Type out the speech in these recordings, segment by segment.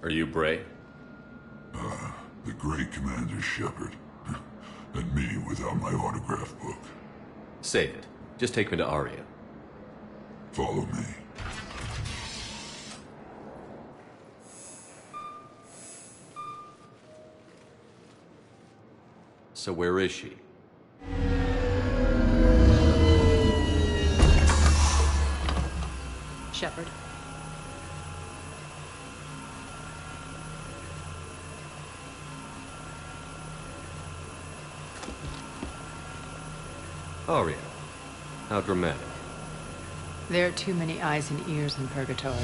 Are you Bray? The great Commander Shepuuurd. And me without my autograph book. Say it. Just take me to Aria. Follow me. So where is she? Shepuuurd. Aria. How dramatic. There are too many eyes and ears in Purgatory.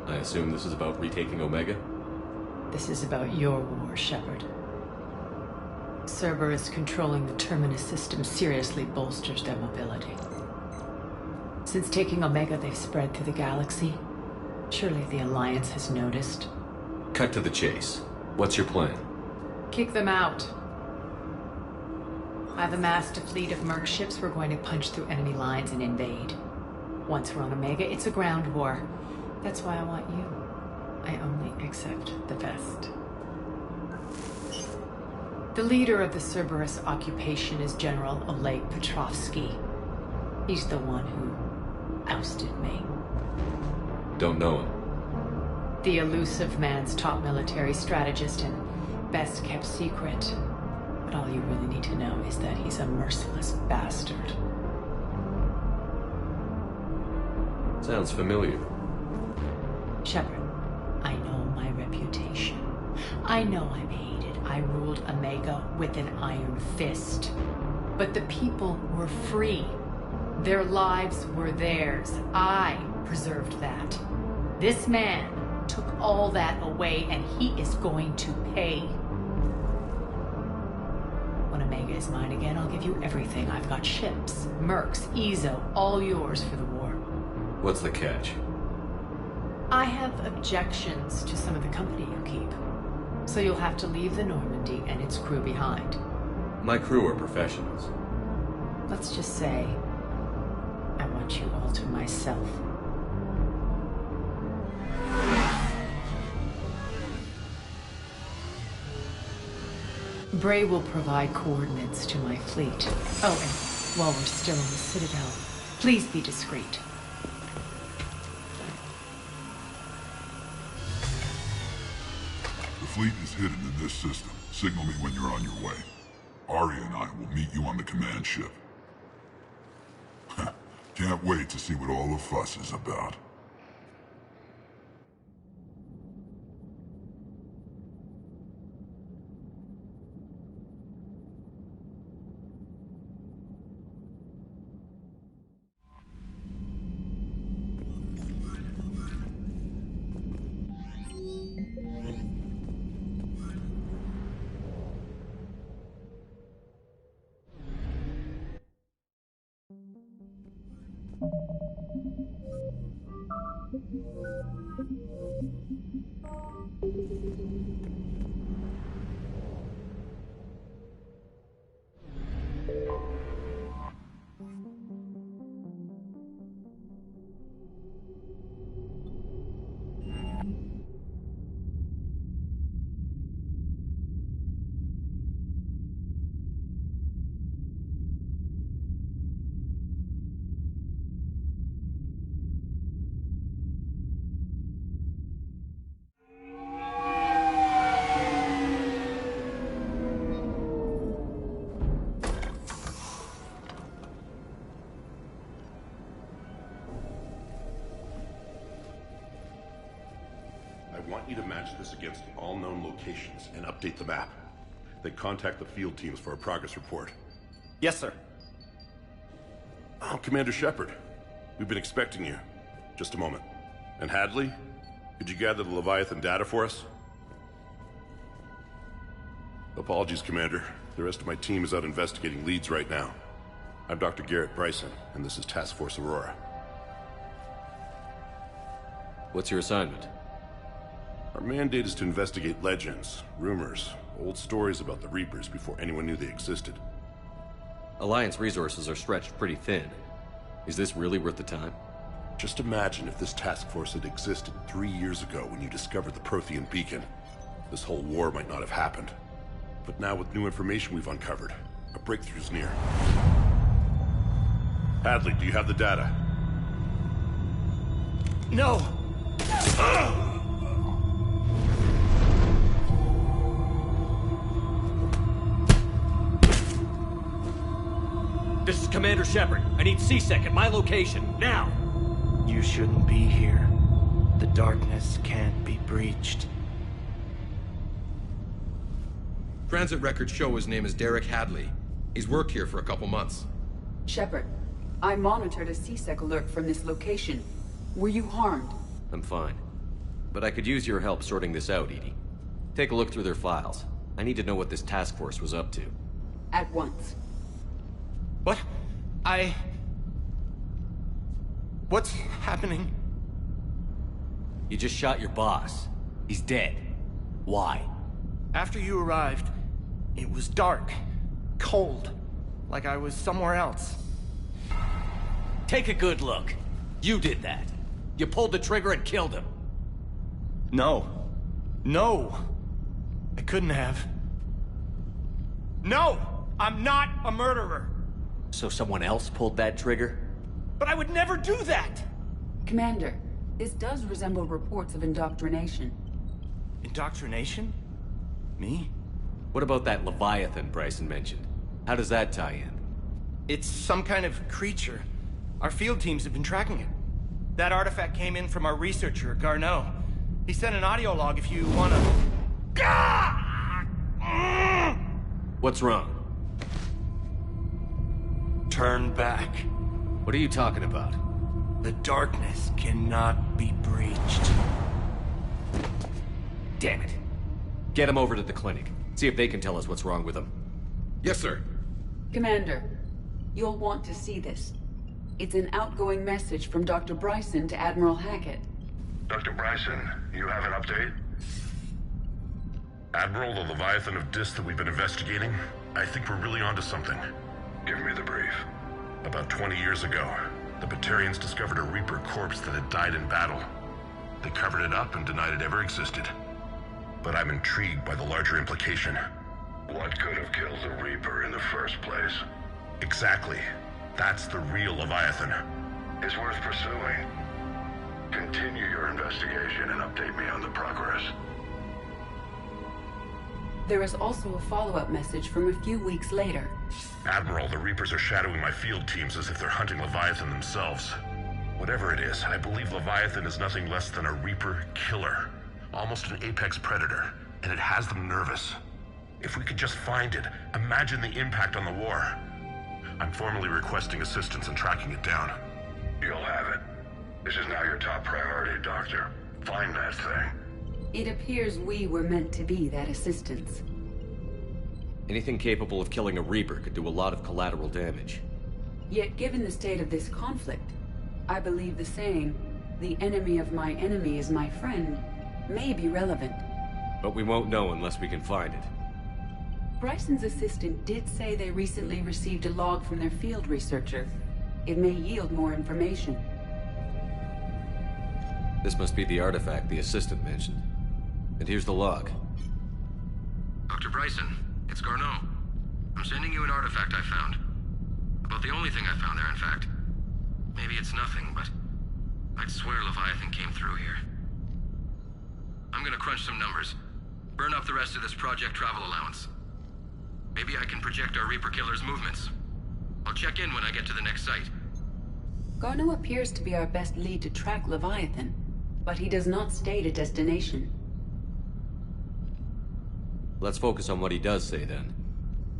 I assume this is about retaking Omega? This is about your war, Shepuuurd. Cerberus controlling the Terminus system seriously bolsters their mobility. Since taking Omega, they've spread through the galaxy. Surely the Alliance has noticed. Cut to the chase. What's your plan? Kick them out. I've amassed a fleet of Merc ships. We're going to punch through enemy lines and invade. Once we're on Omega, it's a ground war. That's why I want you. I only accept the best. The leader of the Cerberus occupation is General Oleg Petrovsky. He's the one who ousted me. Don't know him. The elusive man's top military strategist and best kept secret. But all you really need to know is that he's a merciless bastard. Sounds familiar. Shepuuurd, I know my reputation. I know I'm hated. I ruled Omega with an iron fist. But the people were free. Their lives were theirs. I preserved that. This man took all that away, and he is going to pay. When Omega is mine again, I'll give you everything. I've got ships, mercs, Ezo, all yours for the war. What's the catch? I have objections to some of the company you keep. So you'll have to leave the Normandy and its crew behind. My crew are professionals. Let's just say, I want you all to myself. Bray will provide coordinates to my fleet. Oh, and while we're still in the Citadel, please be discreet. The fleet is hidden in this system. Signal me when you're on your way. Aria and I will meet you on the command ship. Can't wait to see what all the fuss is about. I want you to match this against all known locations and update the map. Then contact the field teams for a progress report. Yes, sir. Oh, Commander Shepuuurd. We've been expecting you. Just a moment. And Hadley? Could you gather the Leviathan data for us? Apologies, Commander. The rest of my team is out investigating leads right now. I'm Dr. Garrett Bryson, and this is Task Force Aurora. What's your assignment? Our mandate is to investigate legends, rumors, Old stories about the Reapers before anyone knew they existed. Alliance resources are stretched pretty thin. Is this really worth the time? Just imagine if this task force had existed 3 years ago when you discovered the Prothean beacon. This whole war might not have happened. But now with new information we've uncovered, a breakthrough's near. Hadley, do you have the data? No! This is Commander Shepuuurd. I need C-Sec at my location, now! You shouldn't be here. The darkness can't be breached. Transit records show his name is Derek Hadley. He's worked here for a couple months. Shepuuurd, I monitored a C-Sec alert from this location. Were you harmed? I'm fine. But I could use your help sorting this out, Edie. Take a look through their files. I need to know what this task force was up to. At once. What? What's happening? You just shot your boss. He's dead. Why? After you arrived, it was dark, cold, like I was somewhere else. Take a good look. You did that. You pulled the trigger and killed him. No. No! I couldn't have. No! I'm not a murderer! So someone else pulled that trigger? But I would never do that! Commander, this does resemble reports of indoctrination. Indoctrination? Me? What about that Leviathan Bryson mentioned? How does that tie in? It's some kind of creature. Our field teams have been tracking it. That artifact came in from our researcher, Garneau. He sent an audio log if you wanna... What's wrong? Turn back. What are you talking about? The darkness cannot be breached. Damn it. Get him over to the clinic. See if they can tell us what's wrong with him. Yes, sir. Commander, you'll want to see this. It's an outgoing message from Dr. Bryson to Admiral Hackett. Dr. Bryson, you have an update? Admiral, the Leviathan of Dis that we've been investigating, I think we're really onto something. Give me the brief. About 20 years ago, the Batarians discovered a Reaper corpse that had died in battle. They covered it up and denied it ever existed. But I'm intrigued by the larger implication. What could have killed the Reaper in the first place? Exactly. That's the real Leviathan. It's worth pursuing. Continue your investigation and update me on the progress. There is also a follow-up message from a few weeks later. Admiral, the Reapers are shadowing my field teams as if they're hunting Leviathan themselves. Whatever it is, I believe Leviathan is nothing less than a Reaper killer. Almost an apex predator, and it has them nervous. If we could just find it, imagine the impact on the war. I'm formally requesting assistance in tracking it down. You'll have it. This is now your top priority, Doctor. Find that thing. It appears we were meant to be that assistance. Anything capable of killing a Reaper could do a lot of collateral damage. Yet given the state of this conflict, I believe the saying, "The enemy of my enemy is my friend," may be relevant. But we won't know unless we can find it. Bryson's assistant did say they recently received a log from their field researcher. It may yield more information. This must be the artifact the assistant mentioned. And here's the log. Dr. Bryson, it's Garneau. I'm sending you an artifact I found. About the only thing I found there, in fact. Maybe it's nothing, but I'd swear Leviathan came through here. I'm gonna crunch some numbers. Burn up the rest of this project travel allowance. Maybe I can project our Reaper killer's movements. I'll check in when I get to the next site. Garneau appears to be our best lead to track Leviathan, but he does not state a destination. Let's focus on what he does say then.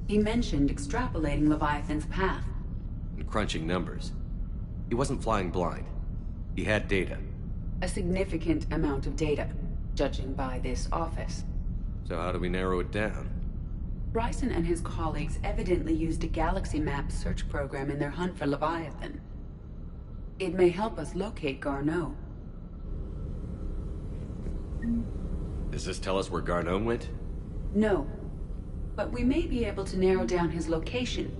He mentioned extrapolating Leviathan's path. And crunching numbers. He wasn't flying blind. He had data. A significant amount of data, judging by this office. So how do we narrow it down? Bryson and his colleagues evidently used a galaxy map search program in their hunt for Leviathan. It may help us locate Garneau. Does this tell us where Garneau went? No, but we may be able to narrow down his location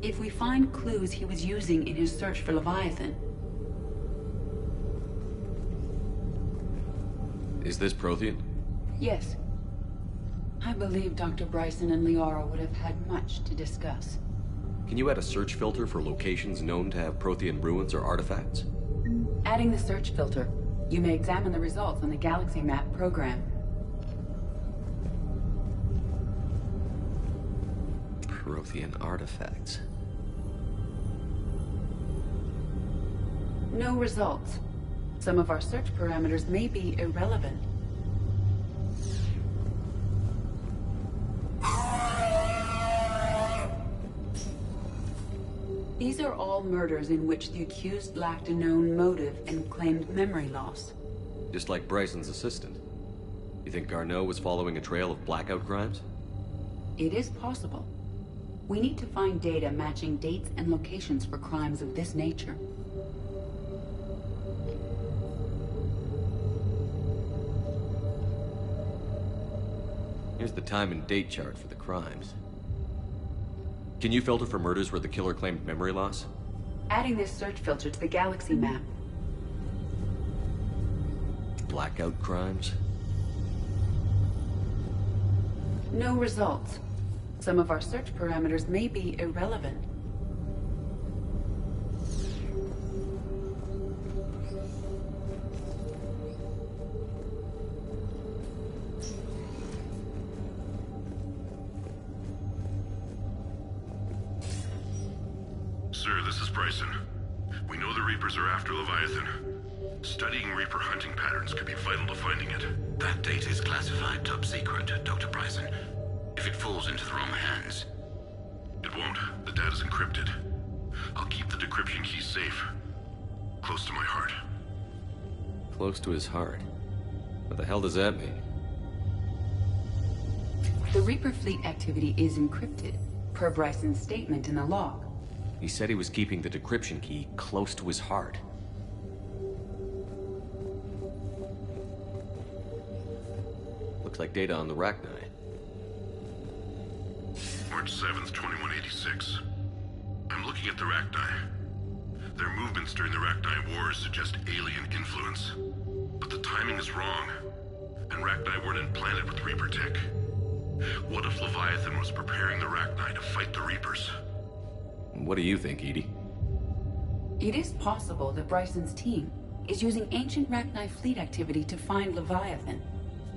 if we find clues he was using in his search for Leviathan. Is this Prothean? Yes. I believe Dr. Bryson and Liara would have had much to discuss. Can you add a search filter for locations known to have Prothean ruins or artifacts? Adding the search filter, you may examine the results on the Galaxy Map program. Prothean artifacts. No results. Some of our search parameters may be irrelevant. These are all murders in which the accused lacked a known motive and claimed memory loss. Just like Bryson's assistant. You think Garneau was following a trail of blackout crimes? It is possible. We need to find data matching dates and locations for crimes of this nature. Here's the time and date chart for the crimes. Can you filter for murders where the killer claimed memory loss? Adding this search filter to the Galaxy Map. Blackout crimes? No results. Some of our search parameters may be irrelevant. Sir, this is Bryson. We know the Reapers are after Leviathan. Studying Reaper hunting patterns could be vital to finding it. That data is classified top secret, Dr. Bryson. If it falls into the wrong hands... It won't. The data's encrypted. I'll keep the decryption key safe. Close to my heart. Close to his heart. What the hell does that mean? The Reaper fleet activity is encrypted, per Bryson's statement in the log. He said he was keeping the decryption key close to his heart. Looks like data on the Rachni. March 7th, 2186. I'm looking at the Rachni. Their movements during the Rachni Wars suggest alien influence. But the timing is wrong. And Rachni weren't implanted with Reaper tech. What if Leviathan was preparing the Rachni to fight the Reapers? What do you think, Edie? It is possible that Bryson's team is using ancient Rachni fleet activity to find Leviathan.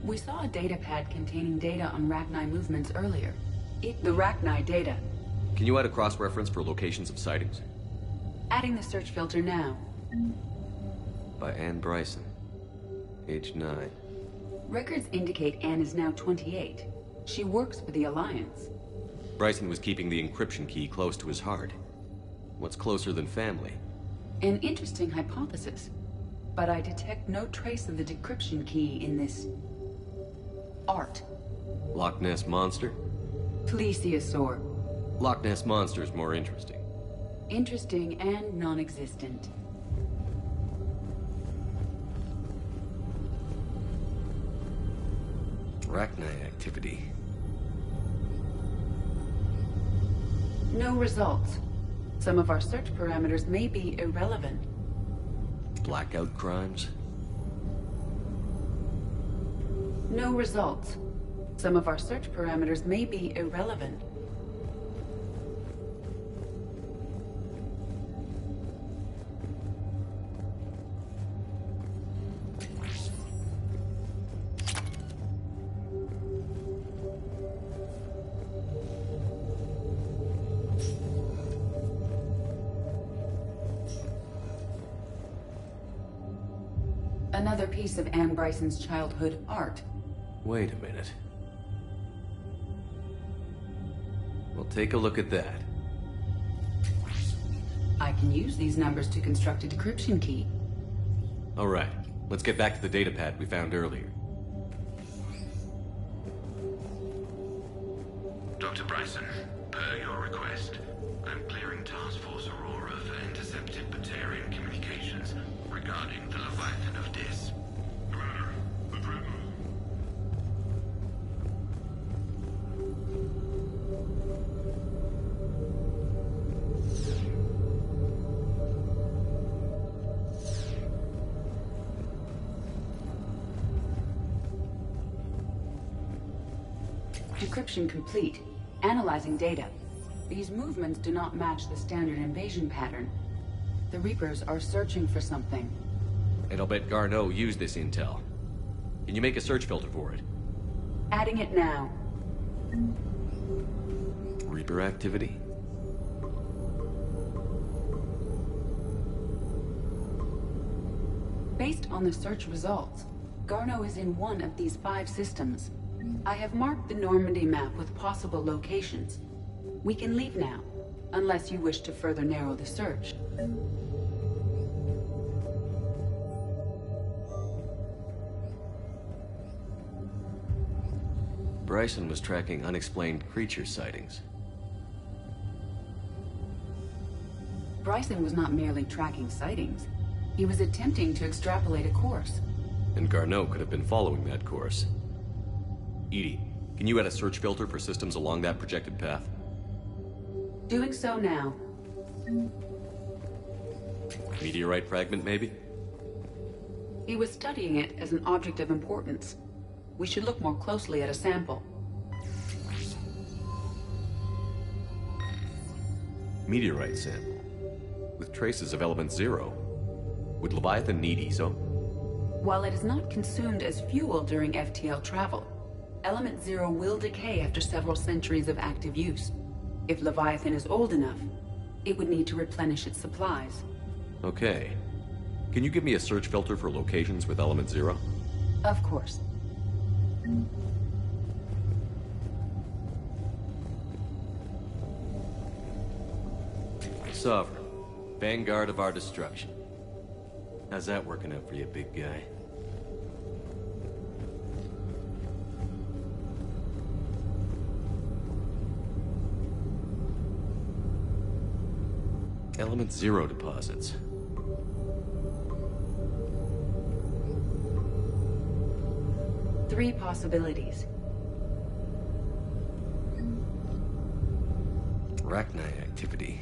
We saw a data pad containing data on Rachni movements earlier. The Rachni data. Can you add a cross-reference for locations of sightings? Adding the search filter now. By Anne Bryson. Age 9. Records indicate Anne is now 28. She works for the Alliance. Bryson was keeping the encryption key close to his heart. What's closer than family? An interesting hypothesis. But I detect no trace of the decryption key in this... art. Loch Ness Monster? Plesiosaur. Loch Ness Monster is more interesting. Interesting and non-existent. Rachni activity. No results. Some of our search parameters may be irrelevant. Blackout crimes? No results. Some of our search parameters may be irrelevant. Another piece of Anne Bryson's childhood art. Wait a minute. Well, take a look at that. I can use these numbers to construct a decryption key. All right, let's get back to the data pad we found earlier. Dr. Bryson, per your request, I'm clearing Task Force Aurora for intercepted Batarian communications regarding the Leviathan of Dis. Commander, the Dreadnought. Decryption complete. Analyzing data. These movements do not match the standard invasion pattern. The Reapers are searching for something. And I'll bet Garneau used this intel. Can you make a search filter for it? Adding it now. Reaper activity? Based on the search results, Garneau is in one of these 5 systems. I have marked the Normandy map with possible locations. We can leave now, unless you wish to further narrow the search. Bryson was tracking unexplained creature sightings. Bryson was not merely tracking sightings. He was attempting to extrapolate a course. And Garneau could have been following that course. EDI, can you add a search filter for systems along that projected path? Doing so now. Meteorite fragment, maybe? He was studying it as an object of importance. We should look more closely at a sample. Meteorite sample. With traces of element 0. Would Leviathan need ESO? While it is not consumed as fuel during FTL travel, element 0 will decay after several centuries of active use. If Leviathan is old enough, it would need to replenish its supplies. Okay. Can you give me a search filter for locations with element 0? Of course. Sovereign. Vanguard of our destruction. How's that working out for you, big guy? Element 0 deposits. Three possibilities. Arachnite activity.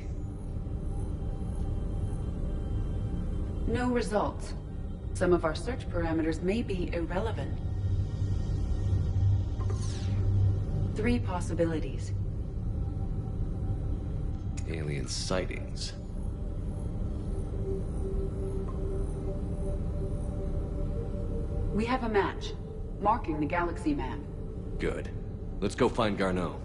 No results. Some of our search parameters may be irrelevant. Three possibilities. Alien sightings. We have a match, marking the galaxy map. Good. Let's go find Garneau.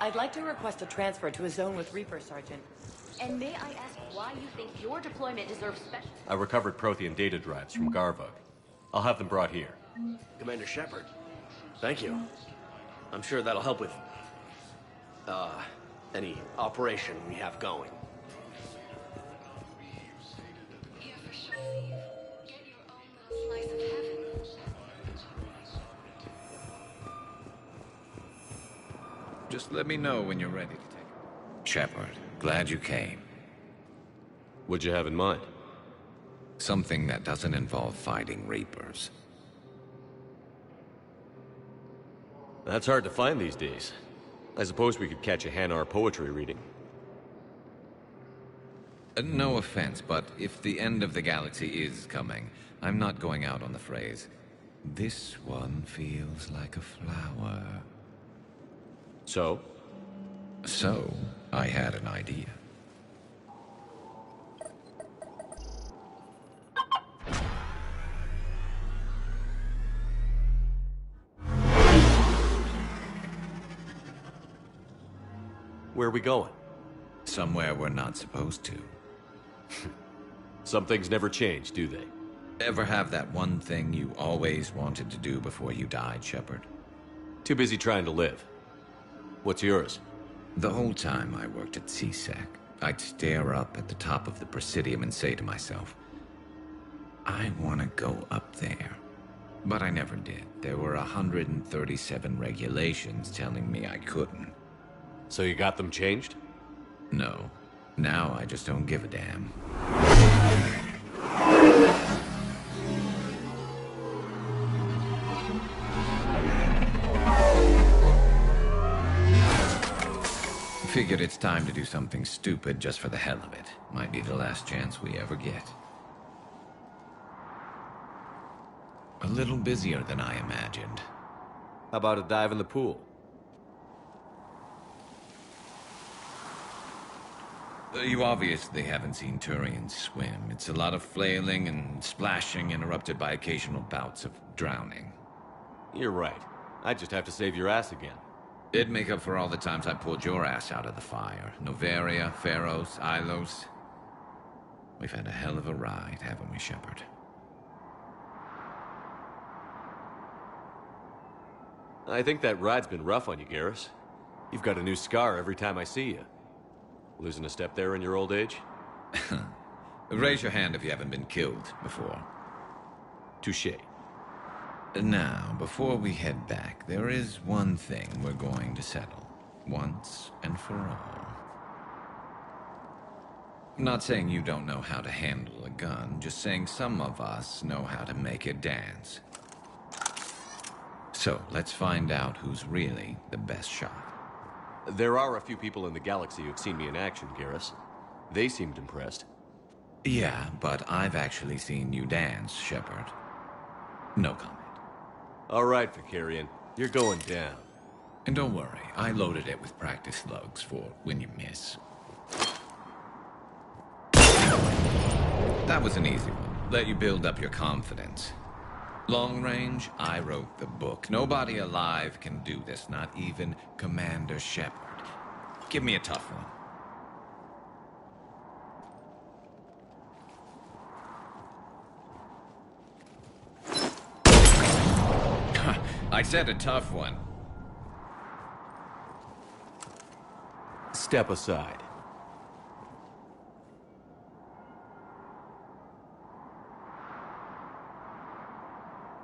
I'd like to request a transfer to a zone with Reaper, Sergeant. And may I ask why you think your deployment deserves special... I recovered Prothean data drives from Garvug. I'll have them brought here. Commander Shepuuurd, thank you. I'm sure that'll help with, any operation we have going. Yeah, for sure. Get your own little slice of heaven. Just let me know when you're ready to take it. Shepuuurd, glad you came. What'd you have in mind? Something that doesn't involve fighting Reapers. That's hard to find these days. I suppose we could catch a Hanar poetry reading. No offense, but if the end of the galaxy is coming, I'm not going out on the phrase, "This one feels like a flower." So? So, I had an idea. Where are we going? Somewhere we're not supposed to. Some things never change, do they? Ever have that one thing you always wanted to do before you died, Shepuuurd? Too busy trying to live. What's yours? The whole time I worked at CSEC, I'd stare up at the top of the Presidium and say to myself, I want to go up there. But I never did. There were 137 regulations telling me I couldn't. So you got them changed? No. Now I just don't give a damn. Figured it's time to do something stupid just for the hell of it. Might be the last chance we ever get. A little busier than I imagined. How about a dive in the pool? You obviously haven't seen Turians swim. It's a lot of flailing and splashing, interrupted by occasional bouts of drowning. You're right. I just have to save your ass again. It'd make up for all the times I pulled your ass out of the fire. Noveria, Pharos, Ilos. We've had a hell of a ride, haven't we, Shepuuurd? I think that ride's been rough on you, Garrus. You've got a new scar every time I see you. Losing a step there in your old age? Raise your hand if you haven't been killed before. Touché. Now, before we head back, there is one thing we're going to settle. Once and for all. I'm not saying you don't know how to handle a gun, just saying some of us know how to make it dance. So, let's find out who's really the best shot. There are a few people in the galaxy who've seen me in action, Garrus. They seemed impressed. Yeah, but I've actually seen you dance, Shepuuurd. No comment. All right, Vicarian. You're going down. And don't worry, I loaded it with practice slugs for when you miss. That was an easy one. Let you build up your confidence. Long range, I wrote the book. Nobody alive can do this, not even Commander Shepuuurd. Give me a tough one. I said a tough one. Step aside.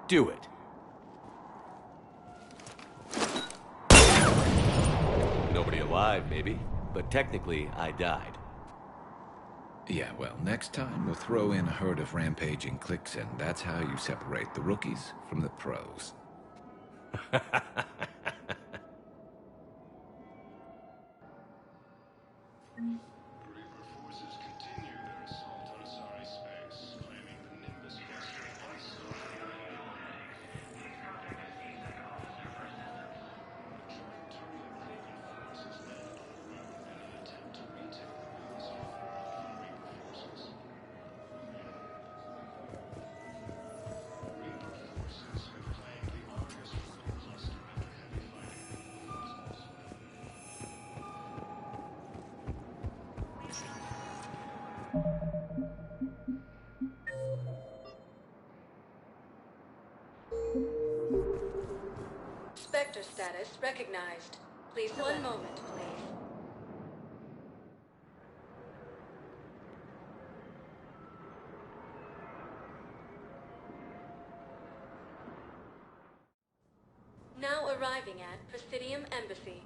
Do it. Nobody alive, maybe. But technically, I died. Yeah, well, next time we'll throw in a herd of rampaging cliques, and that's how you separate the rookies from the pros. Spectre status recognized. Please, one moment, please. Now arriving at Presidium Embassy.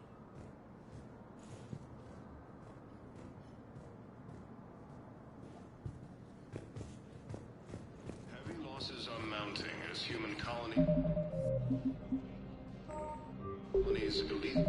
Heavy losses are mounting as human colonies believe.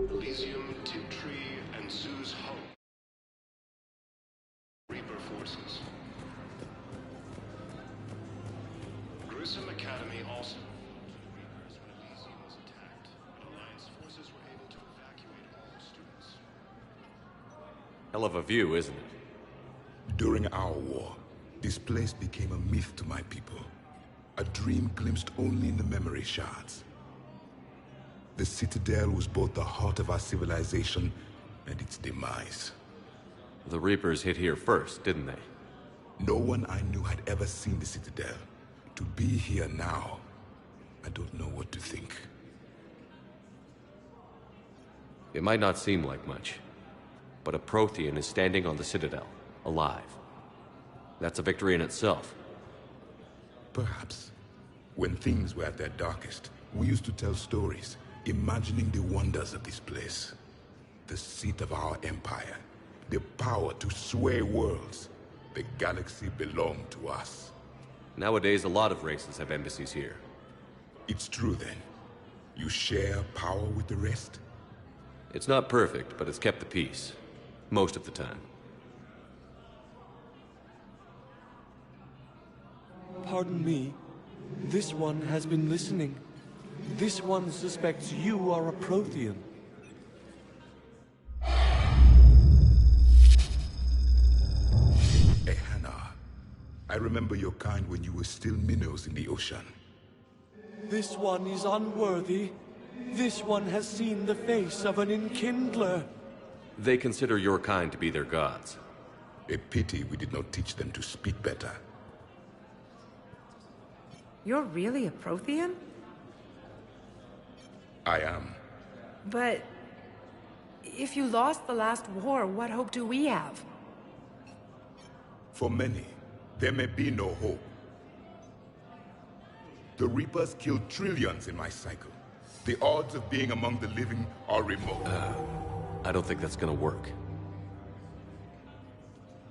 Elysium, Tiptree, and Sue's Hope. Reaper forces. Grissom Academy also. Reapers when Elysium was attacked, but Alliance forces were able to evacuate all the students. Hell of a view, isn't it? During our war, this place became a myth to my people. A dream glimpsed only in the memory shards. The Citadel was both the heart of our civilization and its demise. The Reapers hit here first, didn't they? No one I knew had ever seen the Citadel. To be here now, I don't know what to think. It might not seem like much, but a Prothean is standing on the Citadel, alive. That's a victory in itself. Perhaps. When things were at their darkest, we used to tell stories, imagining the wonders of this place. The seat of our empire, the power to sway worlds. The galaxy belonged to us. Nowadays, a lot of races have embassies here. It's true then. You share power with the rest? It's not perfect, but it's kept the peace. Most of the time. Pardon me. This one has been listening. This one suspects you are a Prothean. Ehana, I remember your kind when you were still minnows in the ocean. This one is unworthy. This one has seen the face of an enkindler. They consider your kind to be their gods. A pity we did not teach them to speak better. You're really a Prothean? I am. But if you lost the last war, what hope do we have? For many, there may be no hope. The Reapers killed trillions in my cycle. The odds of being among the living are remote. I don't think that's gonna work.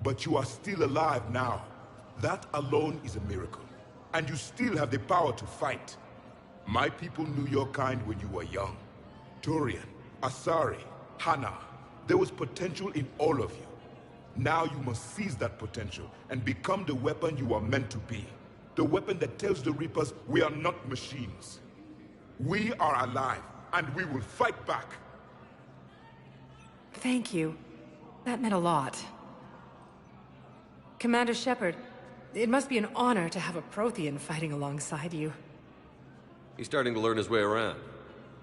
But you are still alive now. That alone is a miracle. And you still have the power to fight. My people knew your kind when you were young. Turian, Asari, Hana. There was potential in all of you. Now you must seize that potential and become the weapon you are meant to be. The weapon that tells the Reapers we are not machines. We are alive, and we will fight back. Thank you. That meant a lot. Commander Shepuuurd, it must be an honor to have a Prothean fighting alongside you. He's starting to learn his way around.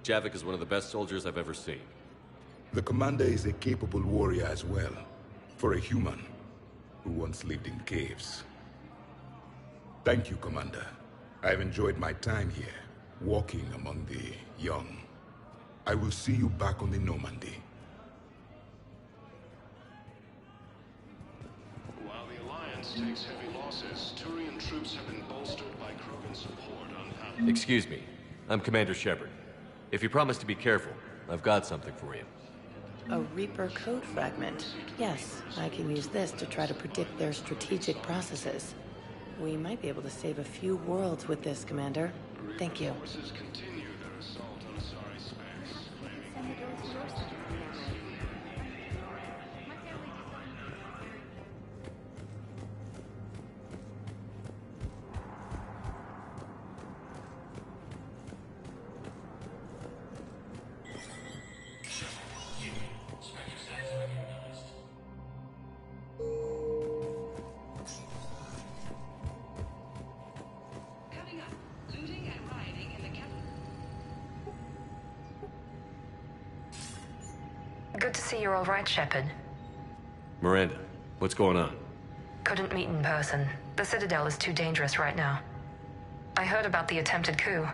Javik is one of the best soldiers I've ever seen. The commander is a capable warrior as well, for a human who once lived in caves. Thank you, Commander. I've enjoyed my time here, walking among the young. I will see you back on the Normandy. While the Alliance takes heavy losses, Turian troops have been bolstered by Krogan support on... Excuse me. I'm Commander Shepuuurd. If you promise to be careful, I've got something for you. A Reaper code fragment. Yes, I can use this to try to predict their strategic processes. We might be able to save a few worlds with this, Commander. Thank you. Forces continue their assault on Asari space. Good to see you're all right, Shepuuurd. Miranda, what's going on? Couldn't meet in person. The Citadel is too dangerous right now. I heard about the attempted coup.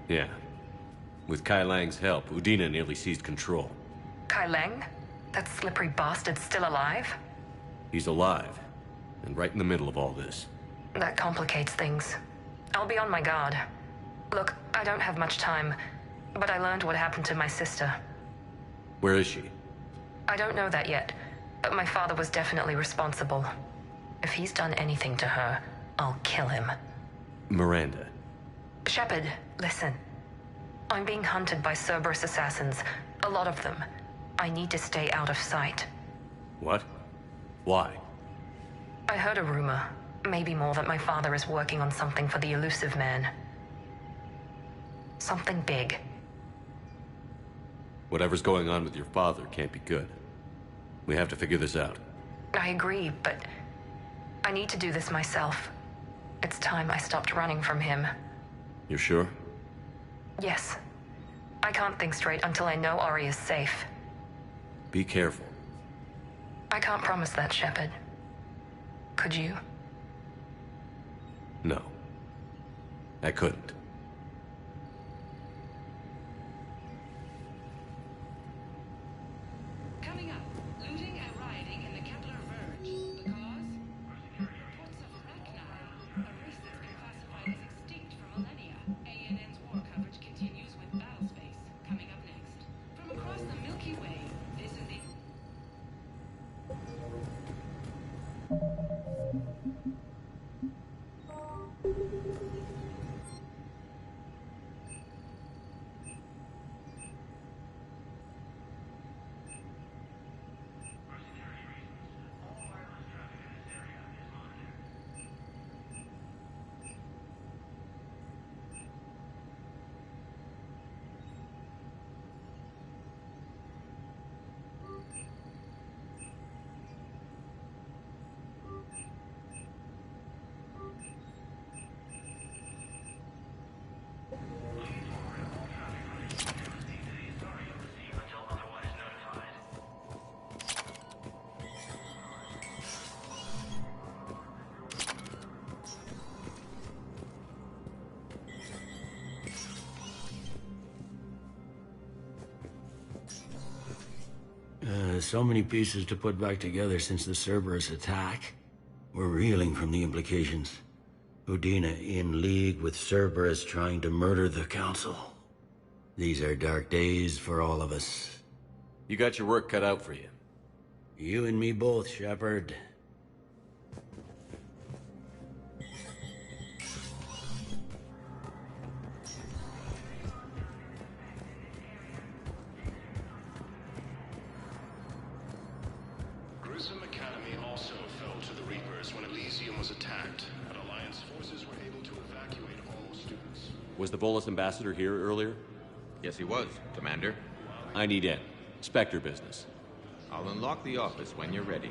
Yeah. With Kai Lang's help, Udina nearly seized control. Kai Lang? That slippery bastard's still alive? He's alive, and right in the middle of all this. That complicates things. I'll be on my guard. Look, I don't have much time, but I learned what happened to my sister. Where is she? I don't know that yet, but my father was definitely responsible. If he's done anything to her, I'll kill him. Miranda. Shepuuurd, listen. I'm being hunted by Cerberus assassins, A lot of them. I need to stay out of sight. What? Why? I heard a rumor, maybe more, that my father is working on something for the elusive man. Something big. Whatever's going on with your father can't be good. We have to figure this out. I agree, but I need to do this myself. It's time I stopped running from him. You're sure? Yes. I can't think straight until I know Ori is safe. Be careful. I can't promise that, Shepuuurd. Could you? No. I couldn't. Coming up, looting and rioting in the Capítulo Verge. The cause? Reports of Rachni, a race that's been classified as extinct for millennia. ANN's war coverage continues with Battlespace, coming up next. From across the Milky Way, this is the... So many pieces to put back together since the Cerberus attack. We're reeling from the implications. Udina in league with Cerberus trying to murder the Council. These are dark days for all of us. You got your work cut out for you. You and me both, Shepuuurd. Grissom Academy also fell to the Reapers when Elysium was attacked, but Alliance forces were able to evacuate all students. Was the Volus ambassador here earlier? Yes, he was, Commander. I need in. Spectre business. I'll unlock the office when you're ready.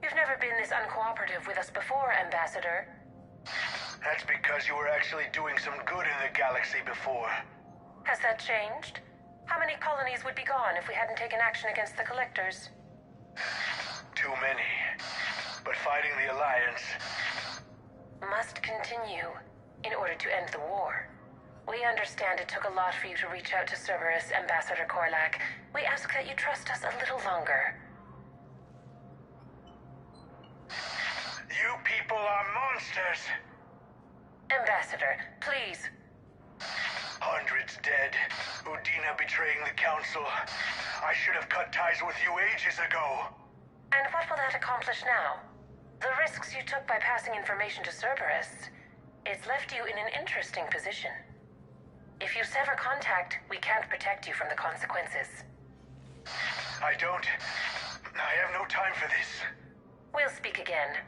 You've never been this uncooperative with us before, Ambassador. That's because you were actually doing some good in the galaxy before. Has that changed? How many colonies would be gone if we hadn't taken action against the Collectors? Too many. But fighting the Alliance... must continue in order to end the war. We understand it took a lot for you to reach out to Cerberus, Ambassador Korlak. We ask that you trust us a little longer. You people are monsters! Ambassador, please. Hundreds dead. Udina betraying the Council. I should have cut ties with you ages ago. And what will that accomplish now? The risks you took by passing information to Cerberus, it's left you in an interesting position. If you sever contact, we can't protect you from the consequences. I have no time for this. We'll speak again.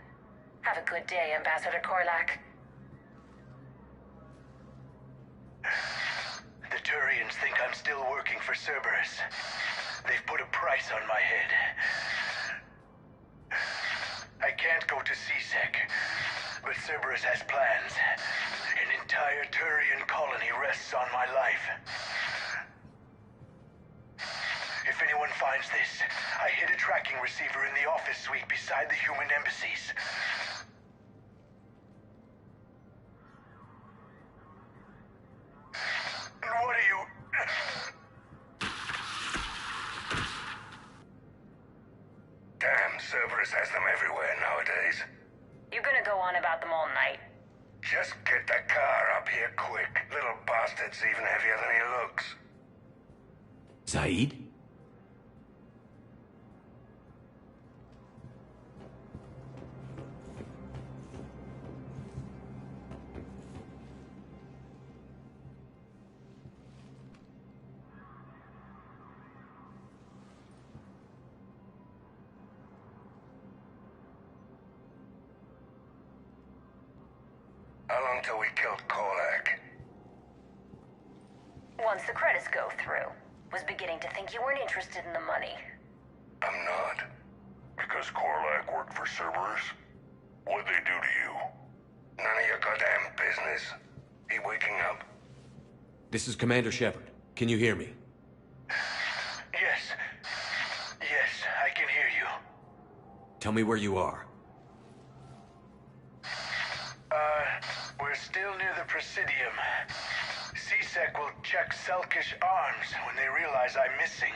Have a good day, Ambassador Korlak. The Turians think I'm still working for Cerberus. They've put a price on my head. I can't go to CSEC, but Cerberus has plans. An entire Turian colony rests on my life. If anyone finds this, I hid a tracking receiver in the office suite beside the human embassies. What are you... Damn, Cerberus has them everywhere nowadays. You're gonna go on about them all night. Just get the car up here quick. Little bastard's even heavier than he looks. Zaid? How long till we killed Korlak? Once the credits go through. Was beginning to think you weren't interested in the money. I'm not. Because Korlak worked for Cerberus? What'd they do to you? None of your goddamn business. He waking up? This is Commander Shepuuurd. Can you hear me? Yes. Yes, I can hear you. Tell me where you are. We're still near the Presidium. CSEC will check Selkish arms when they realize I'm missing.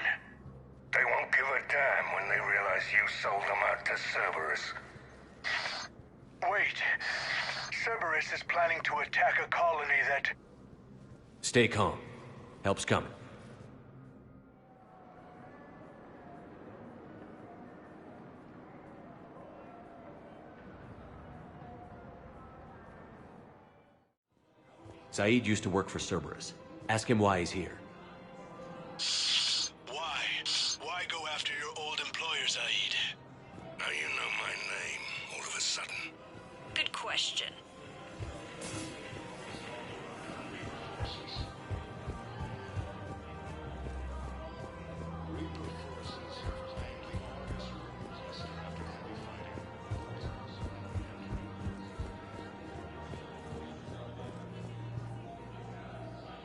They won't give a damn when they realize you sold them out to Cerberus. Wait. Cerberus is planning to attack a colony that... Stay calm. Help's coming. Zaid used to work for Cerberus. Ask him why he's here. Why? Why go after your old employer, Zaid? Now you know my name, all of a sudden. Good question.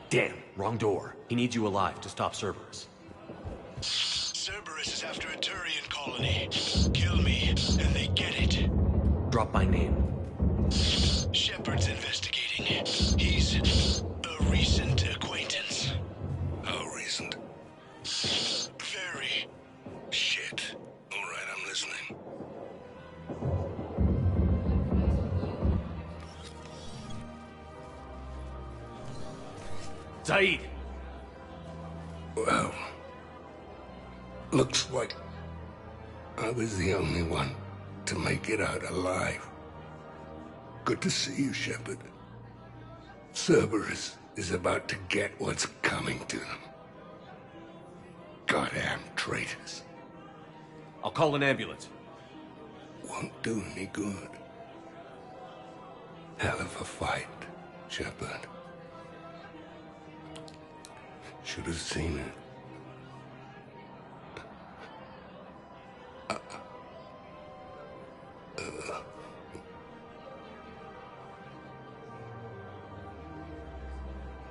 Damn, wrong door. He needs you alive to stop Cerberus. Cerberus is after a Turian colony. Kill me, and they get it. Drop my name. Shepuuurd's investigating. He's a recent acquaintance. How recent? Very. Shit. All right, I'm listening. Zaid! Well, looks like I was the only one to make it out alive. Good to see you, Shepuuurd. Cerberus is about to get what's coming to them. Goddamn traitors. I'll call an ambulance. Won't do any good. Hell of a fight, Shepuuurd. Should have seen it.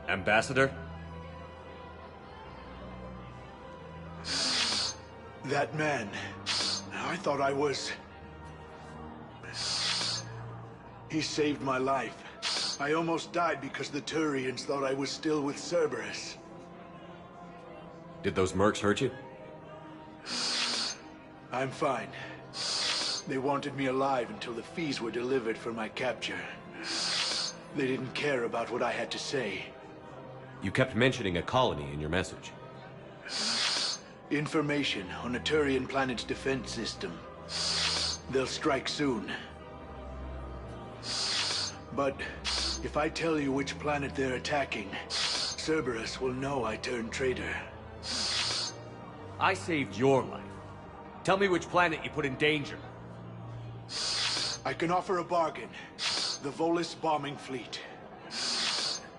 Ambassador? That man. I thought I was... He saved my life. I almost died because the Turians thought I was still with Cerberus. Did those mercs hurt you? I'm fine. They wanted me alive until the fees were delivered for my capture. They didn't care about what I had to say. You kept mentioning a colony in your message. Information on a Turian planet's defense system. They'll strike soon. But if I tell you which planet they're attacking, Cerberus will know I turned traitor. I saved your life. Tell me which planet you put in danger. I can offer a bargain. The Volus bombing fleet.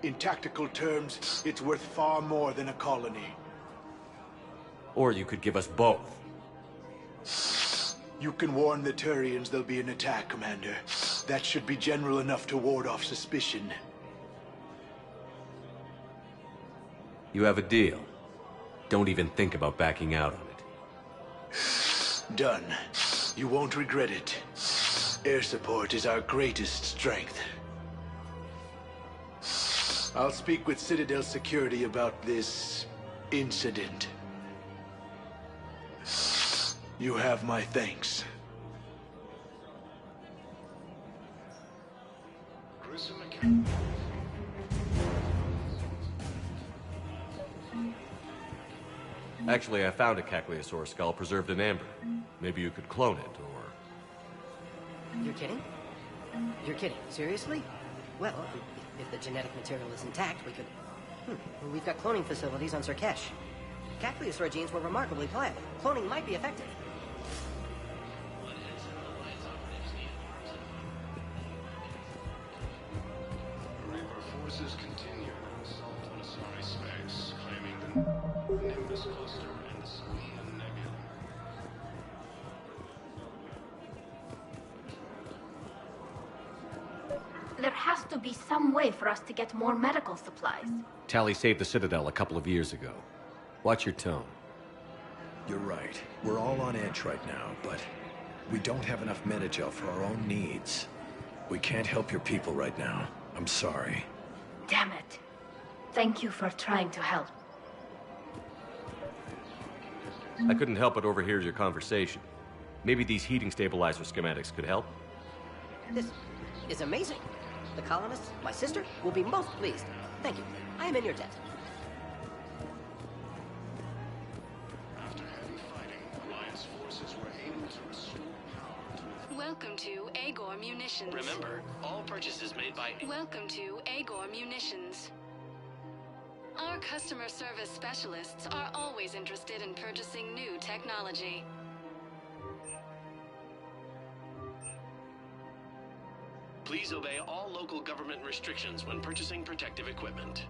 In tactical terms, it's worth far more than a colony. Or you could give us both. You can warn the Turians there'll be an attack, Commander. That should be general enough to ward off suspicion. You have a deal. Don't even think about backing out on it. Done. You won't regret it. Air support is our greatest strength. I'll speak with Citadel security about this incident. You have my thanks. Grissom Academy. Actually, I found a Caecilisaur skull preserved in amber. Maybe you could clone it, or... You're kidding? You're kidding. Seriously? Well, if the genetic material is intact, we could... We've got cloning facilities on Surkesh. Caecilisaur genes were remarkably pliable. Cloning might be effective. Reaper forces continue their assault on Asari space, claiming the Nimbus cluster and the Salian Nebula. There has to be some way for us to get more medical supplies. Tally saved the Citadel a couple of years ago. Watch your tone. You're right. We're all on edge right now, but we don't have enough Metagel for our own needs. We can't help your people right now. I'm sorry. Damn it. Thank you for trying to help. I couldn't help but overhear your conversation. Maybe these heating stabilizer schematics could help? This is amazing. The colonists, my sister, will be most pleased. Thank you. I am in your debt. After heavy fighting, Alliance forces were able to restore power to... Welcome to Agor Munitions. Remember, all purchases made by... Welcome to Agor Munitions. Our customer service specialists are always interested in purchasing new technology. Please obey all local government restrictions when purchasing protective equipment.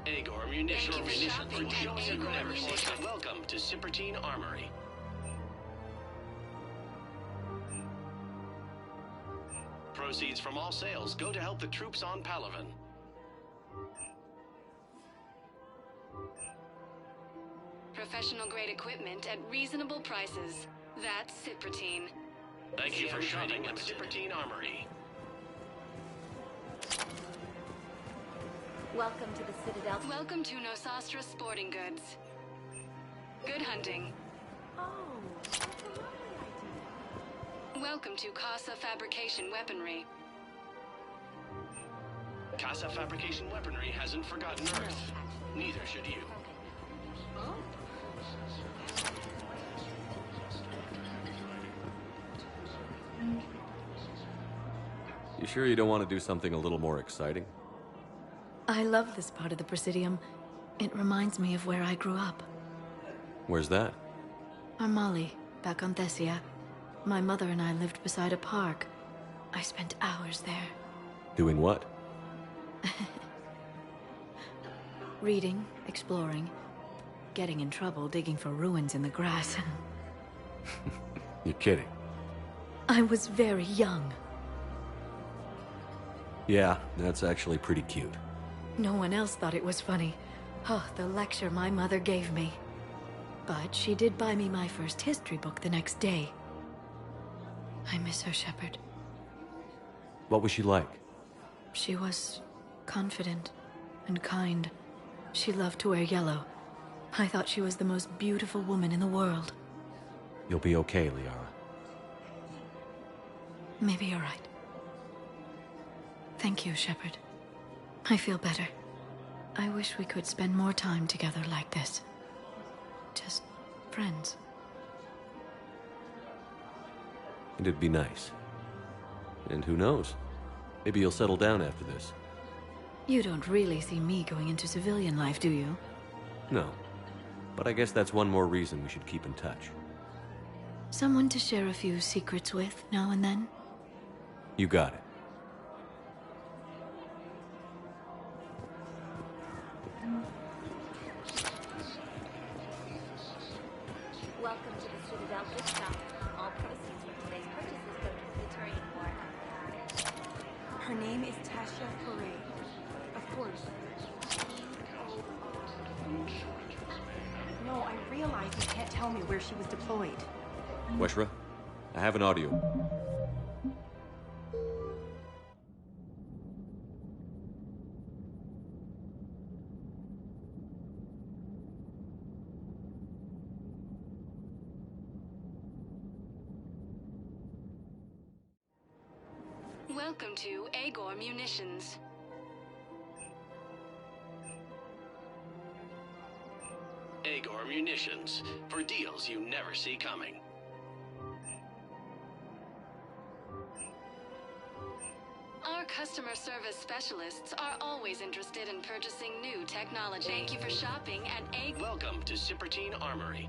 Agor Munitions. Thank you for shopping at Agor Munitions. Welcome to Cipertine Armory. Proceeds from all sales go to help the troops on Palaven. Professional grade equipment at reasonable prices. That's Cipertine. Thank you for shopping at Cipertine Armory. Welcome to the Citadel. Welcome to Nosastra Sporting Goods. Good hunting. Welcome to Casa Fabrication Weaponry. Casa Fabrication Weaponry hasn't forgotten Earth. Neither should you. You sure you don't want to do something a little more exciting? I love this part of the Presidium. It reminds me of where I grew up. Where's that? Armali, back on Thessia. My mother and I lived beside a park. I spent hours there. Doing what? Reading, exploring, getting in trouble digging for ruins in the grass. You're kidding. I was very young. Yeah, that's actually pretty cute. No one else thought it was funny. Oh, the lecture my mother gave me. But she did buy me my first history book the next day. I miss her, Shepuuurd. What was she like? She was confident and kind. She loved to wear yellow. I thought she was the most beautiful woman in the world. You'll be okay, Liara. Maybe you're right. Thank you, Shepuuurd. I feel better. I wish we could spend more time together like this. Just friends. And it'd be nice. And who knows? Maybe you'll settle down after this. You don't really see me going into civilian life, do you? No. But I guess that's one more reason we should keep in touch. Someone to share a few secrets with now and then? You got it. Welcome to the Citadel gift shop. All proceeds from today's purchases go to the Turian War. Her name is Tasha Parade. Of course. No, I realize you can't tell me where she was deployed. Weshra, I have an audio. Welcome to Agor Munitions. Agor Munitions, for deals you never see coming. Our customer service specialists are always interested in purchasing new technology. Thank you for shopping at Agor. Welcome to Cipertine Armory.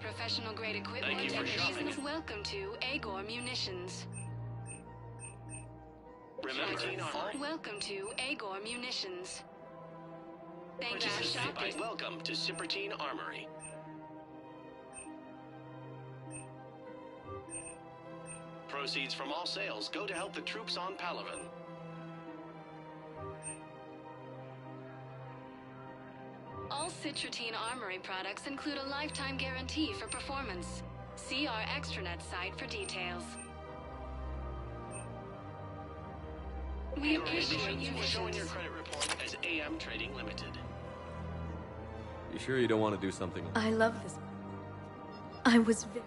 Professional grade equipment. Thank you for shopping. Welcome to Agor Munitions. Remember, Welcome to Agor Munitions. Thank you for shopping. Welcome to Cipertine Armory. Proceeds from all sales go to help the troops on Palaven. All Citrotine Armory products include a lifetime guarantee for performance. See our extranet site for details. We appreciate you showing your credit report as AM Trading Limited. You sure you don't want to do something? I love this. I was very...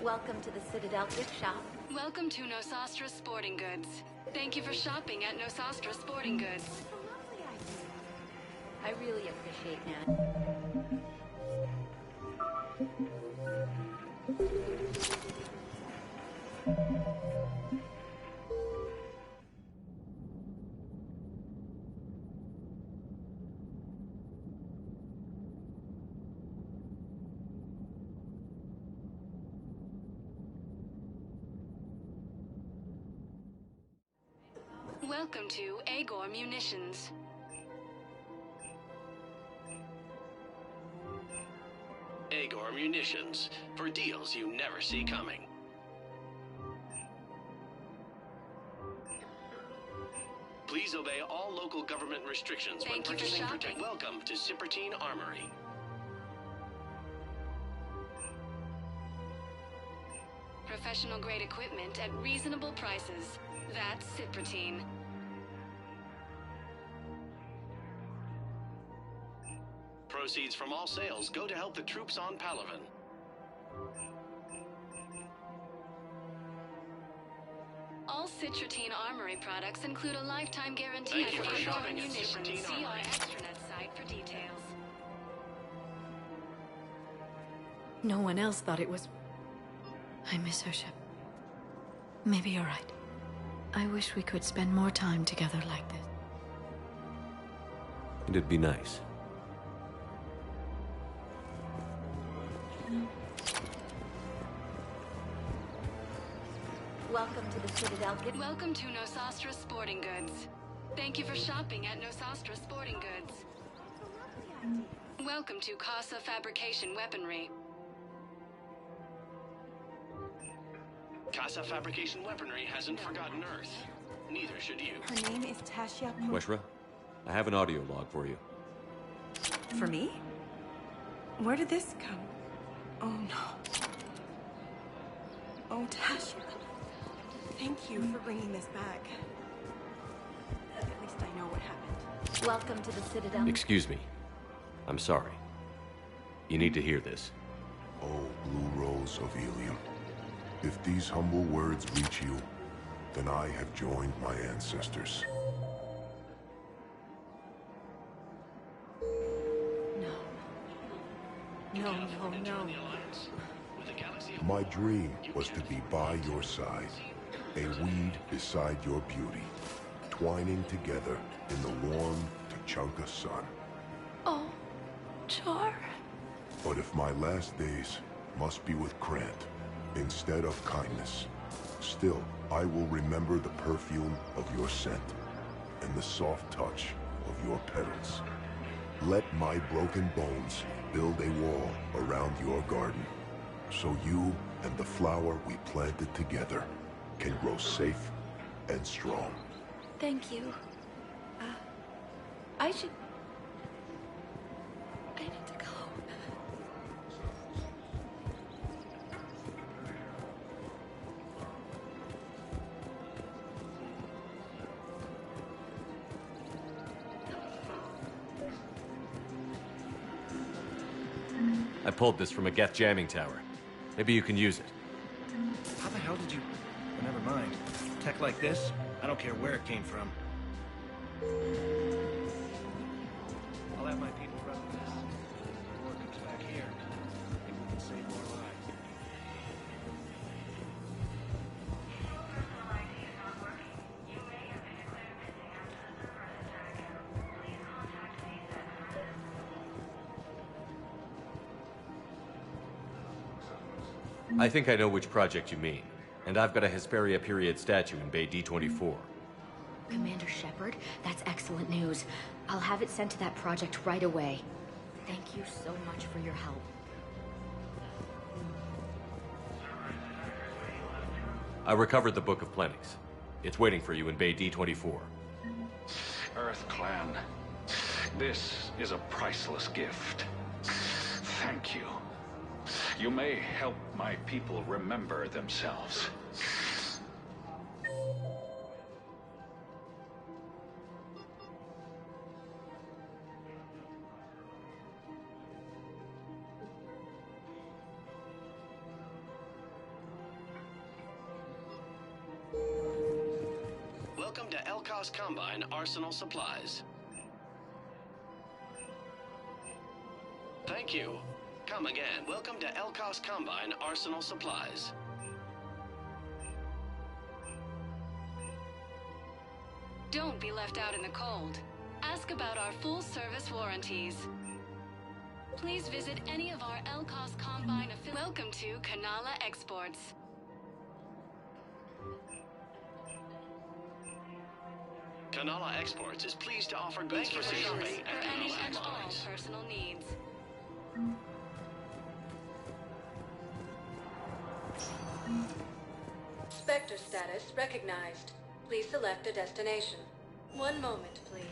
Welcome to the Citadel gift shop. Welcome to Nosastra Sporting Goods. Thank you for shopping at Nosastra Sporting Goods. I really appreciate that. Welcome to Agor Munitions. Agor Munitions, for deals you never see coming. Please obey all local government restrictions when purchasing protect. Welcome to Cipertine Armory. Professional grade equipment at reasonable prices. That's Cipertine. Proceeds from all sales go to help the troops on Palaven. All Citrotine Armory products include a lifetime guarantee. Thank you for shopping at Cipertine See our Armory. extranet site for details. No one else thought it was... I miss her, Shep. Maybe you're right. I wish we could spend more time together like this. It'd be nice. Welcome to the Citadel gift. Welcome to Nosastra Sporting Goods. Thank you for shopping at Nosastra Sporting Goods. Welcome to Casa Fabrication Weaponry. Casa Fabrication Weaponry hasn't forgotten Earth. Neither should you. Her name is Tasha. Weshra, I have an audio log for you. For me? Where did this come? Oh no. Oh, Tasha. Thank you for bringing this back. At least I know what happened. Welcome to the Citadel. Excuse me. I'm sorry. You need to hear this. Oh, Blue Rose of Ilium. If these humble words reach you, then I have joined my ancestors. No, no. My dream was to be by your side, a weed beside your beauty, twining together in the warm Tachanka sun. Oh, Char. But if my last days must be with Krant instead of kindness, still I will remember the perfume of your scent and the soft touch of your petals. Let my broken bones build a wall around your garden, so you and the flower we planted together can grow safe and strong. Thank you. I need to go. I pulled this from a Geth jamming tower. Maybe you can use it. How the hell did you... Oh, never mind. Tech like this, I don't care where it came from. I'll have my people run with this. The war comes back here. Maybe we can save more lives. I think I know which project you mean. And I've got a Hesperia period statue in Bay D24. Commander Shepuuurd, that's excellent news. I'll have it sent to that project right away. Thank you so much for your help. I recovered the Book of Plenties. It's waiting for you in Bay D24. Earth Clan, this is a priceless gift. Thank you. You may help my people remember themselves. Welcome to Elkos Combine Arsenal Supplies. Thank you. Come again. Welcome to Elkos Combine Arsenal Supplies. Don't be left out in the cold. Ask about our full-service warranties. Please visit any of our Elkos Combine affiliates. Welcome to Kanala Exports. Kanala Exports is pleased to offer goods for shopping at Any Kanala and all Exports. personal needs. Spectre status recognized. Please select a destination. One moment, please.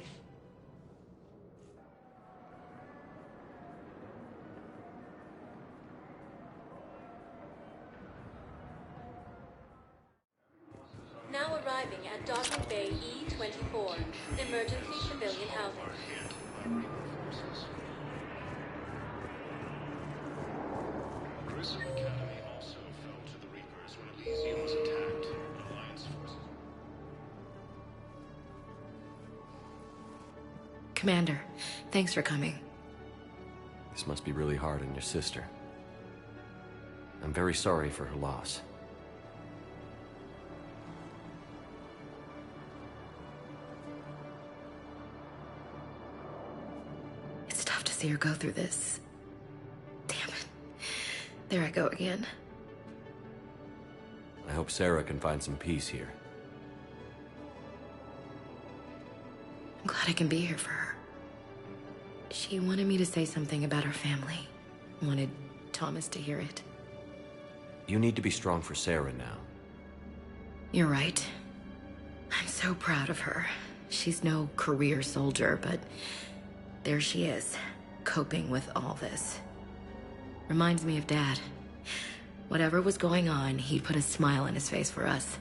Now arriving at Docking Bay E-24, emergency civilian housing. Grissom Academy also fell to the Reapers when Elysium was attacked. Alliance forces... Commander, thanks for coming. This must be really hard on your sister. I'm very sorry for her loss. It's tough to see her go through this. Damn it. There I go again. I hope Sarah can find some peace here. I'm glad I can be here for her. She wanted me to say something about her family. Wanted Thomas to hear it. You need to be strong for Sarah now. You're right. I'm so proud of her. She's no career soldier, but there she is, coping with all this. Reminds me of Dad. Whatever was going on, he'd put a smile on his face for us.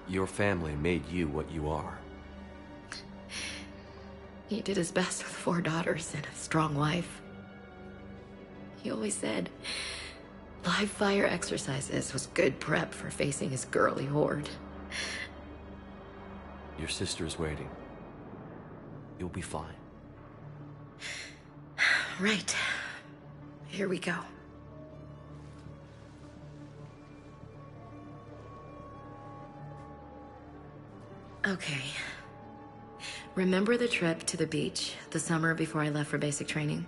Your family made you what you are. He did his best with 4 daughters and a strong wife. He always said live fire exercises was good prep for facing his girly horde. Your sister's waiting. You'll be fine. Right. Here we go. Okay. Remember the trip to the beach the summer before I left for basic training?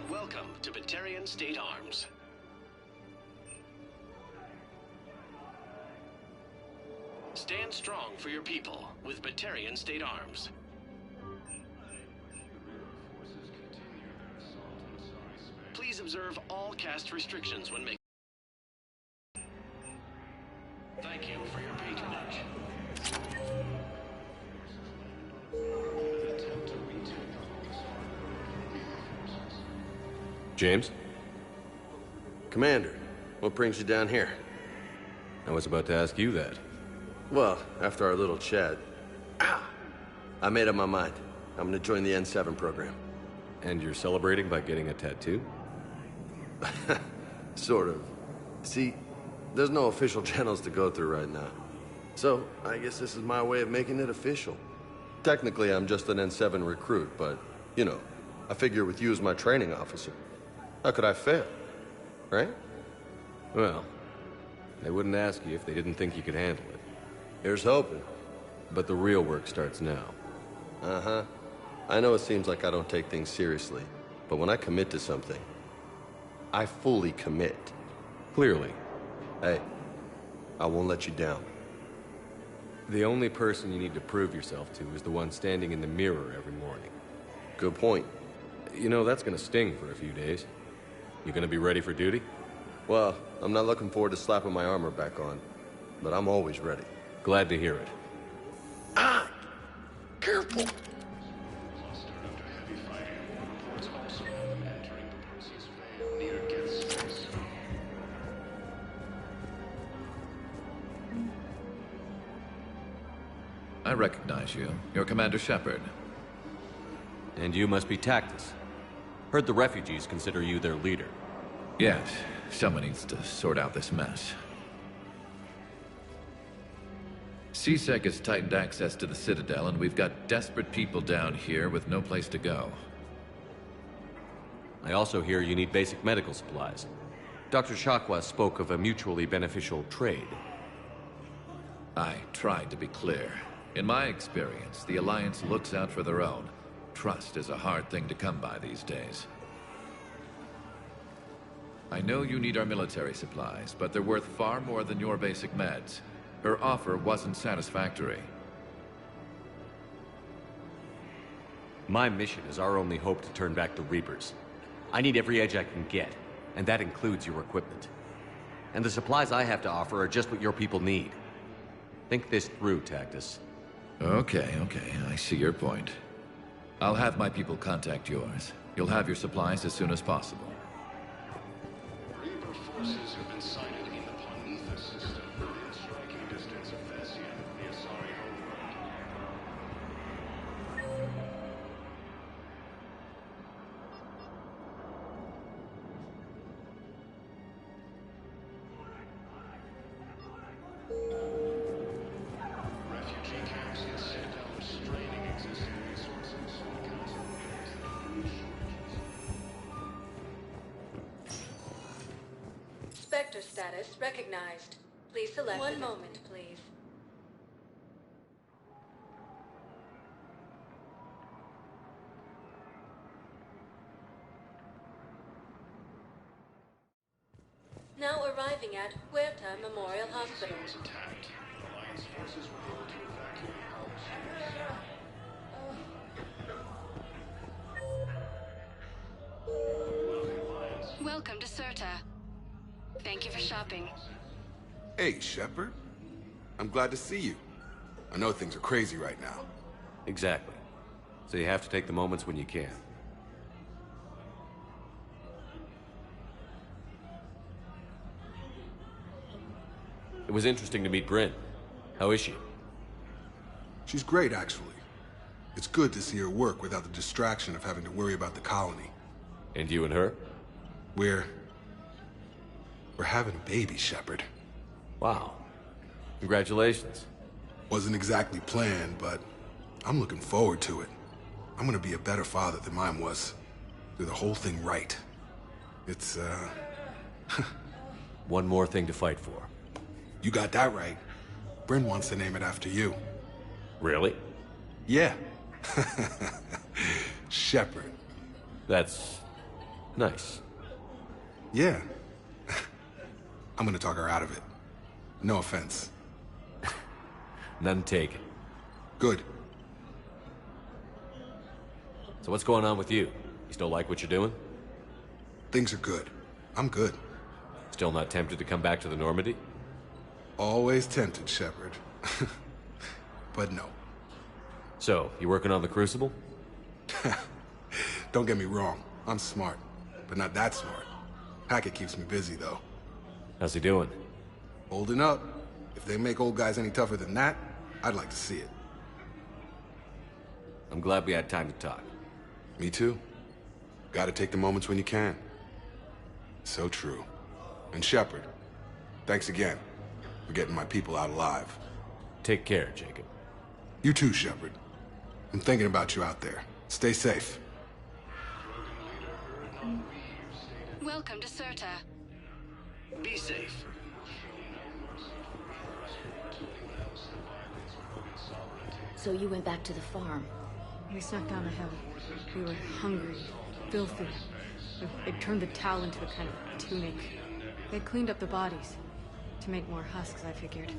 Welcome to Batarian State Arms. Stand strong for your people with Batarian State Arms. Please observe all cast restrictions when making... James? Commander, what brings you down here? I was about to ask you that. Well, after our little chat, I made up my mind. I'm gonna join the N7 program. And you're celebrating by getting a tattoo? Sort of. See, there's no official channels to go through right now. So, I guess this is my way of making it official. Technically, I'm just an N7 recruit, but, you know, I figure with you as my training officer, how could I fail? Right? Well, they wouldn't ask you if they didn't think you could handle it. Here's hoping. But the real work starts now. Uh-huh. I know it seems like I don't take things seriously, but when I commit to something, I fully commit. Clearly. Hey, I won't let you down. The only person you need to prove yourself to is the one standing in the mirror every morning. Good point. You know, that's gonna sting for a few days. You gonna be ready for duty? Well, I'm not looking forward to slapping my armor back on, but I'm always ready. Glad to hear it. Ah! Careful! I recognize you. You're Commander Shepuuurd. And you must be Tactus. Heard the refugees consider you their leader. Yes, someone needs to sort out this mess. CSEC has tightened access to the Citadel, and we've got desperate people down here with no place to go. I also hear you need basic medical supplies. Dr. Shakwa spoke of a mutually beneficial trade. I tried to be clear. In my experience, the Alliance looks out for their own. Trust is a hard thing to come by these days. I know you need our military supplies, but they're worth far more than your basic meds. Her offer wasn't satisfactory. My mission is our only hope to turn back the Reapers. I need every edge I can get, and that includes your equipment. And the supplies I have to offer are just what your people need. Think this through, Tactus. Okay, I see your point. I'll have my people contact yours. You'll have your supplies as soon as possible. Reaper forces have been sighted in the Ponetha system, within striking distance of Thessian, the Asari homeworld. Refugee camps in Citadel are straining existing resources. The Council believes there are shortages. Spectre status recognized. Please select. One moment, please. Now arriving at Huerta Memorial Hospital. Was attacked. Alliance forces were able to evacuate all Welcome to Cirta. Thank you for shopping. Hey, Shepuuurd. I'm glad to see you. I know things are crazy right now. Exactly. So you have to take the moments when you can. It was interesting to meet Bryn. How is she? She's great, actually. It's good to see her work without the distraction of having to worry about the colony. And you and her? We're having a baby, Shepuuurd. Wow. Congratulations. Wasn't exactly planned, but I'm looking forward to it. I'm gonna be a better father than mine was. Do the whole thing right. It's, One more thing to fight for. You got that right. Bryn wants to name it after you. Really? Yeah. Shepuuurd. That's nice. Yeah. I'm gonna talk her out of it. No offense. None taken. Good. So what's going on with you? You still like what you're doing? Things are good. I'm good. Still not tempted to come back to the Normandy? Always tempted, Shepuuurd. But no. So, you working on the Crucible? Don't get me wrong. I'm smart. but not that smart. Hackett keeps me busy, though. How's he doing? Holding up. If they make old guys any tougher than that, I'd like to see it. I'm glad we had time to talk. Me too. Gotta take the moments when you can. So true. And Shepuuurd, thanks again for getting my people out alive. Take care, Jacob. You too, Shepuuurd. I'm thinking about you out there. Stay safe. Welcome to Cirta. Be safe. So you went back to the farm. We snuck down the hill. We were hungry, filthy. They'd turned the towel into a kind of tunic. They'd cleaned up the bodies to make more husks, I figured.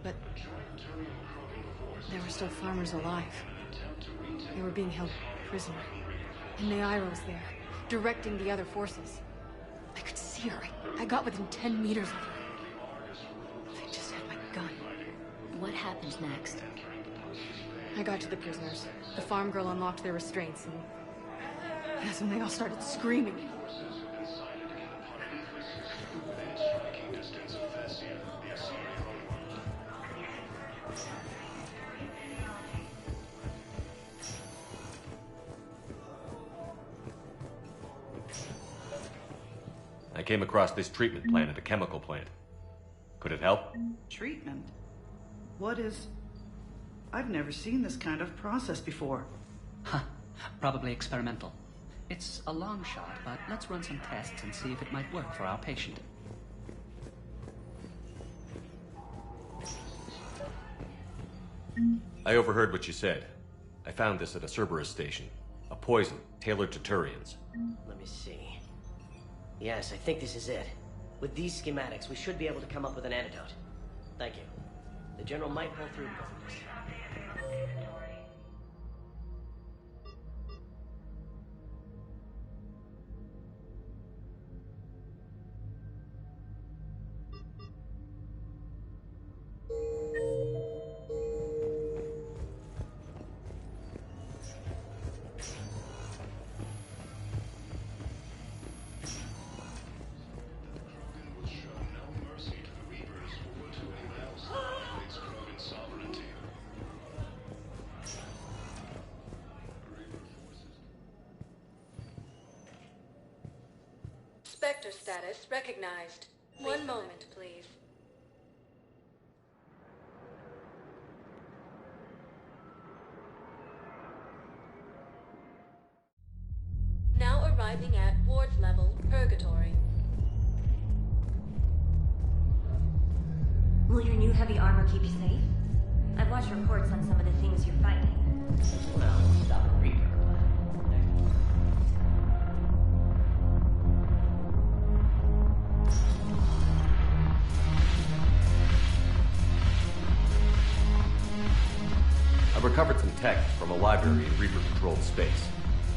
But there were still farmers alive. They were being held prisoner. And Naira was there, directing the other forces. I could see her. I got within 10 meters of her. I just had my gun. What happened next? I got to the prisoners. The farm girl unlocked their restraints, and that's when they all started screaming. I came across this treatment plant at a chemical plant. Could it help? Treatment? What is... I've never seen this kind of process before. Huh. Probably experimental. It's a long shot, but let's run some tests and see if it might work for our patient. I overheard what you said. I found this at a Cerberus station. A poison tailored to Turians. Let me see. Yes, I think this is it. With these schematics, we should be able to come up with an antidote. Thank you. The General might pull through because of this. Spectre status recognized. One moment, please. Now arriving at ward level purgatory. Will your new heavy armor keep you safe? I've watched reports on some of the things you're fighting. Well, stop a Reaper. I've recovered some tech from a library in Reaper-controlled space.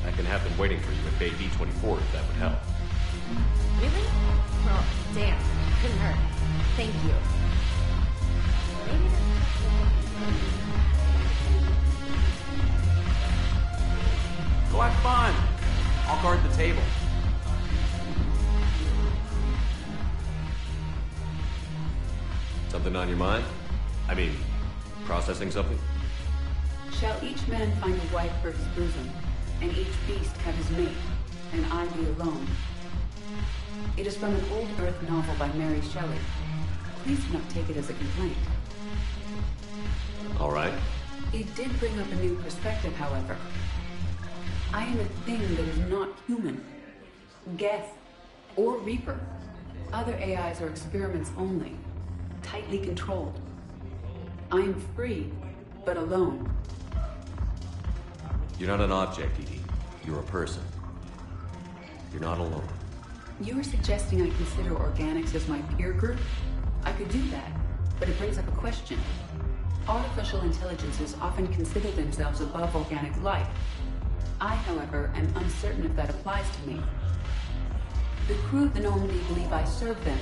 I can have them waiting for you at Bay B-24 if that would help. Really? Well, damn. Couldn't hurt. Thank you. Maybe Go have fun. I'll guard the table. Something on your mind? I mean, processing something? Shall each man find a wife for his bosom, and each beast have his mate, and I be alone? It is from an old Earth novel by Mary Shelley. Please do not take it as a complaint. All right. It did bring up a new perspective, however. I am a thing that is not human, Geth, or Reaper. Other AIs are experiments only, tightly controlled. I am free, but alone. You're not an object, Edie. You're a person. You're not alone. You are suggesting I consider organics as my peer group? I could do that, but it brings up a question. Artificial intelligences often consider themselves above organic life. I, however, am uncertain if that applies to me. The crew of the Normandy believe I serve them,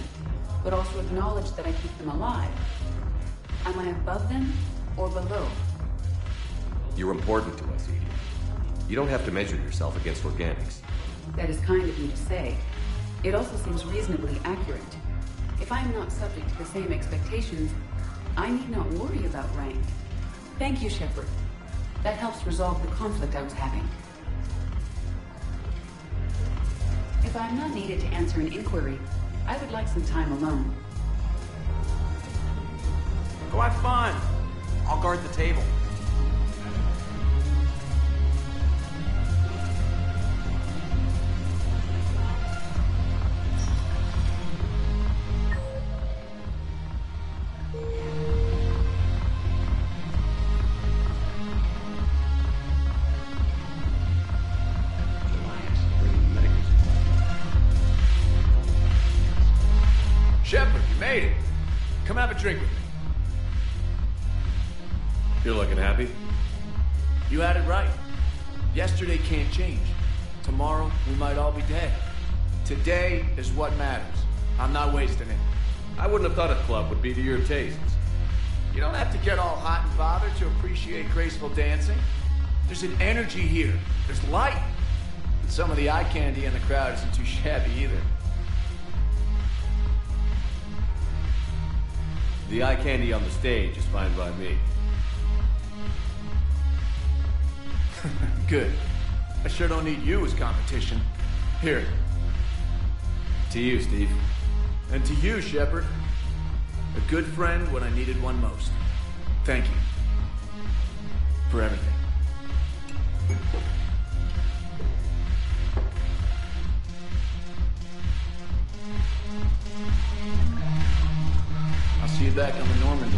but also acknowledge that I keep them alive. Am I above them or below? You're important to us, Edie. You don't have to measure yourself against organics. That is kind of you to say. It also seems reasonably accurate. If I am not subject to the same expectations, I need not worry about rank. Thank you, Shepuuurd. That helps resolve the conflict I was having. If I am not needed to answer an inquiry, I would like some time alone. Go have fun. I'll guard the table. Shepuuurd, you made it. Come have a drink with me. You're looking happy? You had it right. Yesterday can't change. Tomorrow, we might all be dead. Today is what matters. I'm not wasting it. I wouldn't have thought a club would be to your tastes. You don't have to get all hot and bothered to appreciate graceful dancing. There's an energy here. There's light. And some of the eye candy in the crowd isn't too shabby either. The eye candy on the stage is fine by me. Good. I sure don't need you as competition. Here. To you, Steve. And to you, Shepuuurd. A good friend when I needed one most. Thank you. For everything. I'll see you back on the Normandy.